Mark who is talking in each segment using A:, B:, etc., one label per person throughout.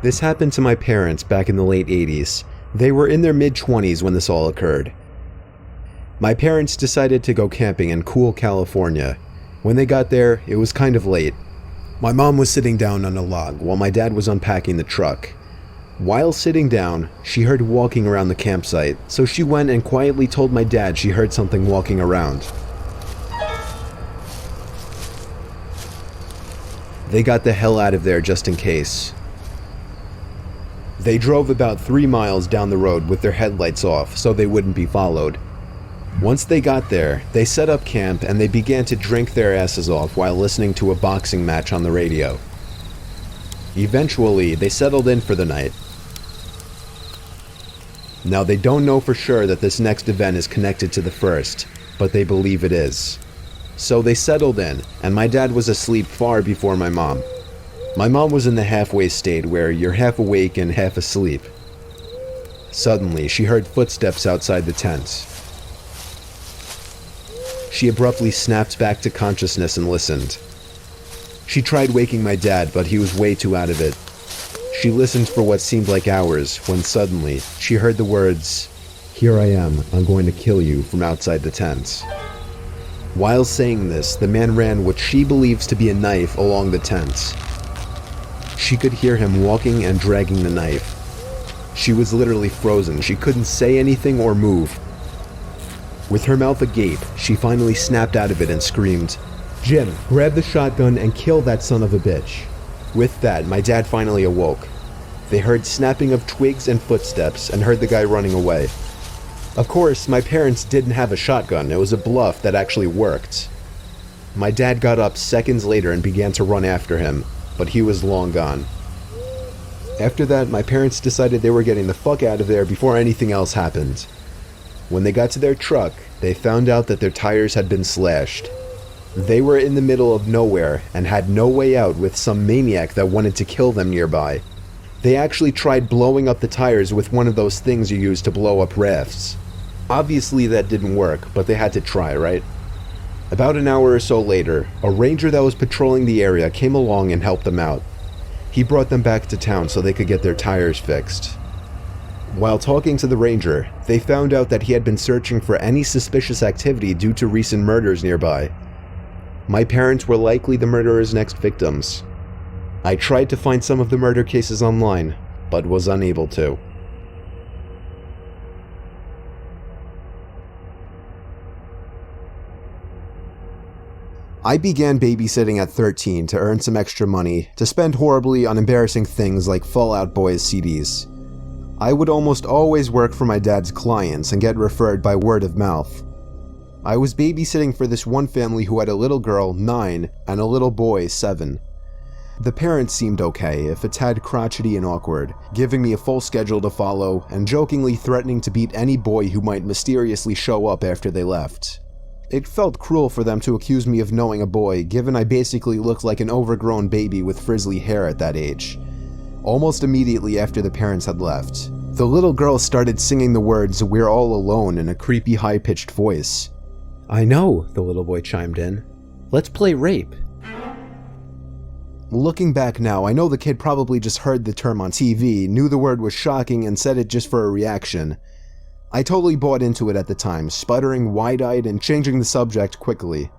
A: This happened to my parents back in the late 80s. They were in their mid-20s when this all occurred. My parents decided to go camping in cool California. When they got there, it was kind of late. My mom was sitting down on a log while my dad was unpacking the truck. While sitting down, she heard walking around the campsite, so she went and quietly told my dad she heard something walking around. They got the hell out of there just in case. They drove about 3 miles down the road with their headlights off so they wouldn't be followed. Once they got there, they set up camp and they began to drink their asses off while listening to a boxing match on the radio. Eventually, they settled in for the night. Now, they don't know for sure that this next event is connected to the first, but they believe it is. So they settled in, and my dad was asleep far before my mom. My mom was in the halfway state where you're half awake and half asleep. Suddenly, she heard footsteps outside the tent. She abruptly snapped back to consciousness and listened. She tried waking my dad, but he was way too out of it. She listened for what seemed like hours, when suddenly, she heard the words, "Here I am, I'm going to kill you," from outside the tent. While saying this, the man ran what she believes to be a knife along the tent. She could hear him walking and dragging the knife. She was literally frozen. She couldn't say anything or move. With her mouth agape, she finally snapped out of it and screamed, "Jim, grab the shotgun and kill that son of a bitch." With that, my dad finally awoke. They heard snapping of twigs and footsteps and heard the guy running away. Of course, my parents didn't have a shotgun. It was a bluff that actually worked. My dad got up seconds later and began to run after him, but he was long gone. After that, my parents decided they were getting the fuck out of there before anything else happened. When they got to their truck, they found out that their tires had been slashed. They were in the middle of nowhere and had no way out with some maniac that wanted to kill them nearby. They actually tried blowing up the tires with one of those things you use to blow up rafts. Obviously that didn't work, but they had to try, right? About an hour or so later, a ranger that was patrolling the area came along and helped them out. He brought them back to town so they could get their tires fixed. While talking to the ranger, they found out that he had been searching for any suspicious activity due to recent murders nearby. My parents were likely the murderer's next victims. I tried to find some of the murder cases online, but was unable to. I began babysitting at 13 to earn some extra money to spend horribly on embarrassing things like Fall Out Boy's CDs. I would almost always work for my dad's clients and get referred by word of mouth. I was babysitting for this one family who had a little girl, 9, and a little boy, 7. The parents seemed okay, if a tad crotchety and awkward, giving me a full schedule to follow and jokingly threatening to beat any boy who might mysteriously show up after they left. It felt cruel for them to accuse me of knowing a boy, given I basically looked like an overgrown baby with frizzly hair at that age. Almost immediately after the parents had left, the little girl started singing the words "We're all alone" in a creepy high-pitched voice. "I know," the little boy chimed in. "Let's play rape." Looking back now, I know the kid probably just heard the term on TV, knew the word was shocking, and said it just for a reaction. I totally bought into it at the time, sputtering wide-eyed and changing the subject quickly.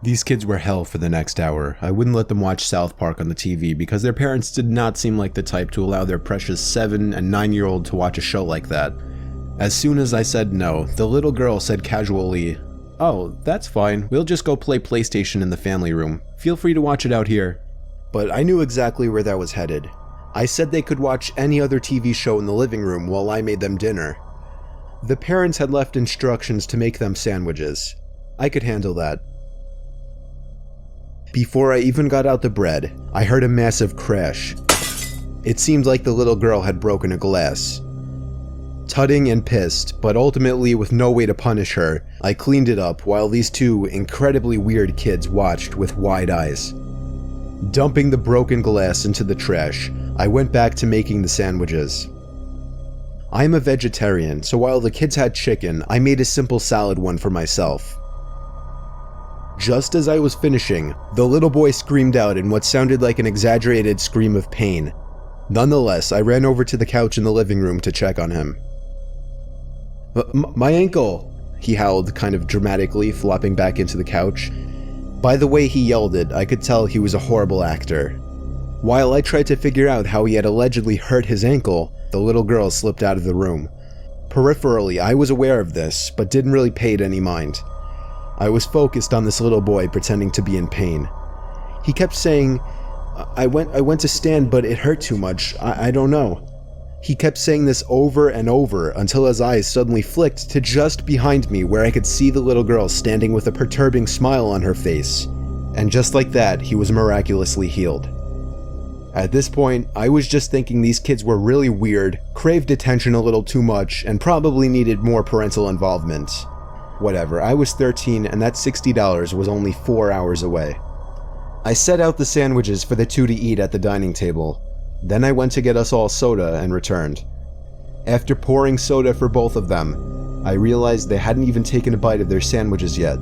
A: These kids were hell for the next hour. I wouldn't let them watch South Park on the TV because their parents did not seem like the type to allow their precious 7- and 9-year-old to watch a show like that. As soon as I said no, the little girl said casually, "Oh, that's fine. We'll just go play PlayStation in the family room. Feel free to watch it out here." But I knew exactly where that was headed. I said they could watch any other TV show in the living room while I made them dinner. The parents had left instructions to make them sandwiches. I could handle that. Before I even got out the bread, I heard a massive crash. It seemed like the little girl had broken a glass. Tutting and pissed, but ultimately with no way to punish her, I cleaned it up while these two incredibly weird kids watched with wide eyes. Dumping the broken glass into the trash, I went back to making the sandwiches. I'm a vegetarian, so while the kids had chicken, I made a simple salad one for myself. Just as I was finishing, the little boy screamed out in what sounded like an exaggerated scream of pain. Nonetheless, I ran over to the couch in the living room to check on him. My ankle, he howled kind of dramatically, flopping back into the couch. By the way he yelled it, I could tell he was a horrible actor. While I tried to figure out how he had allegedly hurt his ankle, the little girl slipped out of the room. Peripherally, I was aware of this, but didn't really pay it any mind. I was focused on this little boy pretending to be in pain. He kept saying, I went to stand, but it hurt too much. I don't know. He kept saying this over and over until his eyes suddenly flicked to just behind me where I could see the little girl standing with a perturbing smile on her face. And just like that, he was miraculously healed. At this point, I was just thinking these kids were really weird, craved attention a little too much, and probably needed more parental involvement. Whatever, I was 13 and that $60 was only 4 hours away. I set out the sandwiches for the two to eat at the dining table. Then I went to get us all soda and returned. After pouring soda for both of them, I realized they hadn't even taken a bite of their sandwiches yet.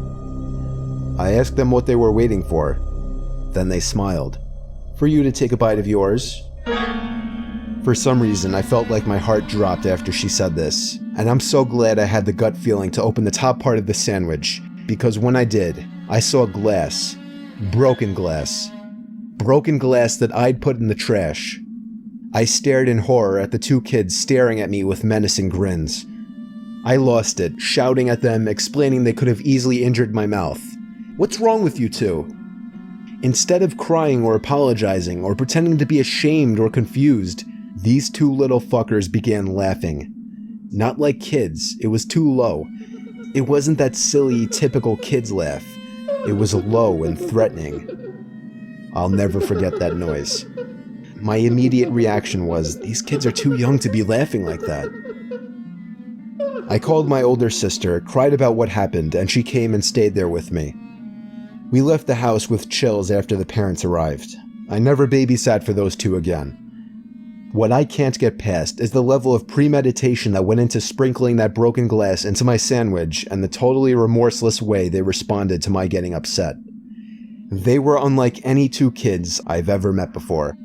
A: I asked them what they were waiting for. Then they smiled. For you to take a bite of yours? For some reason, I felt like my heart dropped after she said this, and I'm so glad I had the gut feeling to open the top part of the sandwich, because when I did, I saw glass. Broken glass. Broken glass that I'd put in the trash. I stared in horror at the two kids staring at me with menacing grins. I lost it, shouting at them, explaining they could have easily injured my mouth. What's wrong with you two? Instead of crying or apologizing or pretending to be ashamed or confused, these two little fuckers began laughing. Not like kids, it was too low. It wasn't that silly, typical kids laugh. It was low and threatening. I'll never forget that noise. My immediate reaction was, these kids are too young to be laughing like that. I called my older sister, cried about what happened, and she came and stayed there with me. We left the house with chills after the parents arrived. I never babysat for those two again. What I can't get past is the level of premeditation that went into sprinkling that broken glass into my sandwich and the totally remorseless way they responded to my getting upset. They were unlike any two kids I've ever met before.